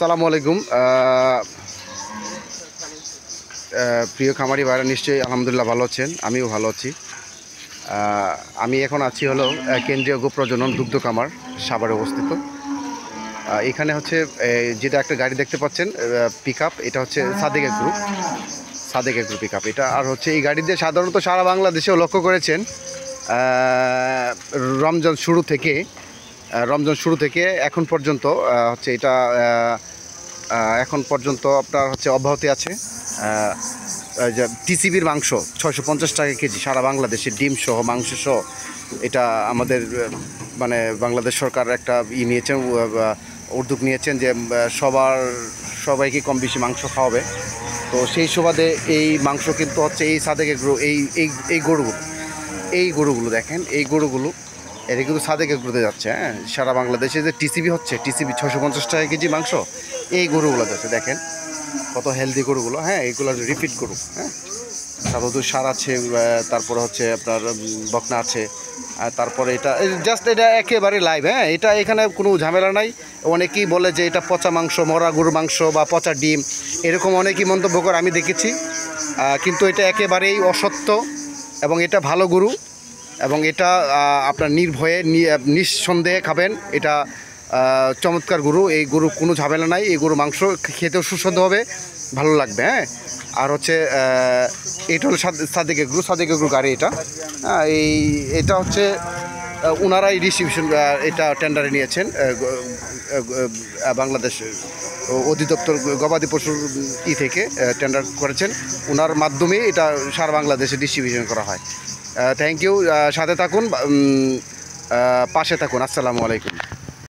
আসসালামু আলাইকুম। প্রিয় খামারি ভাইরা নিশ্চয়ই আলহামদুলিল্লাহ ভালো আছেন, আমিও ভালো আছি। আমি এখন আছি হলো কেন্দ্রীয় গো প্রজনন দুগ্ধ খামার সাভারে অবস্থিত। এখানে হচ্ছে যেটা একটা গাড়ি দেখতে পাচ্ছেন পিক আপ, এটা হচ্ছে সাদেক এগ্রো পিক আপ এটা। আর হচ্ছে এই গাড়ি দিয়ে সাধারণত সারা বাংলাদেশেও লক্ষ্য করেছেন রমজান শুরু থেকে এখন পর্যন্ত হচ্ছে এটা এখন পর্যন্ত আপনার হচ্ছে অব্যাহতি আছে। টিসিবির মাংস 650 টাকা কেজি সারা বাংলাদেশে, ডিম সহ মাংস সহ। এটা আমাদের মানে বাংলাদেশ সরকার একটা নিয়েছেন, উদ্যোগ নিয়েছেন যে সবাইকে কম বেশি মাংস খাওয়াবে। তো সেই সুবাদে এই মাংস কিন্তু হচ্ছে এই সাদেক এগ্রো এই গরুগুলো দেখেন, এই গরুগুলো এটা কিন্তু সাদেক এগ্রোতে যাচ্ছে। হ্যাঁ, সারা বাংলাদেশে যে টিসিবি 650 টাকা কেজি মাংস, এই গরুগুলো যাচ্ছে। দেখেন কত হেলদি গরুগুলো। হ্যাঁ, এইগুলো রিপিট গরু। হ্যাঁ, সাধু সার আছে, তারপরে হচ্ছে আপনার বকনা আছে, তারপরে এটা একেবারে লাইভ। হ্যাঁ, এটা এখানে কোনো ঝামেলা নাই। অনেকেই বলে যে এটা পচা মাংস, মরা গরুর মাংস বা পচা ডিম, এরকম অনেকেই মন্তব্য করে আমি দেখেছি। কিন্তু এটা একেবারেই অসত্য এবং এটা ভালো গরু এবং এটা আপনার নির্ভয়ে নিঃসন্দেহে খাবেন। এটা চমৎকার গরু। এই গরু কোনো ঝামেলা নাই। এই গরু মাংস খেতেও সুস্বাদু হবে, ভালো লাগবে। হ্যাঁ, আর হচ্ছে এটা হলো সাদেক এগ্রো গাড়ি এটা। এটা হচ্ছে ওনারাই ডিস্ট্রিবিউশন, এটা টেন্ডারে নিয়েছেন বাংলাদেশ অধিদপ্তর গবাদি পশুর থেকে টেন্ডার করেছেন। ওনার মাধ্যমে এটা সারা বাংলাদেশে ডিস্ট্রিবিউশন করা হয়। Thank you. সাথে থাকুন, পাশে থাকুন। আসসালামু আলাইকুম।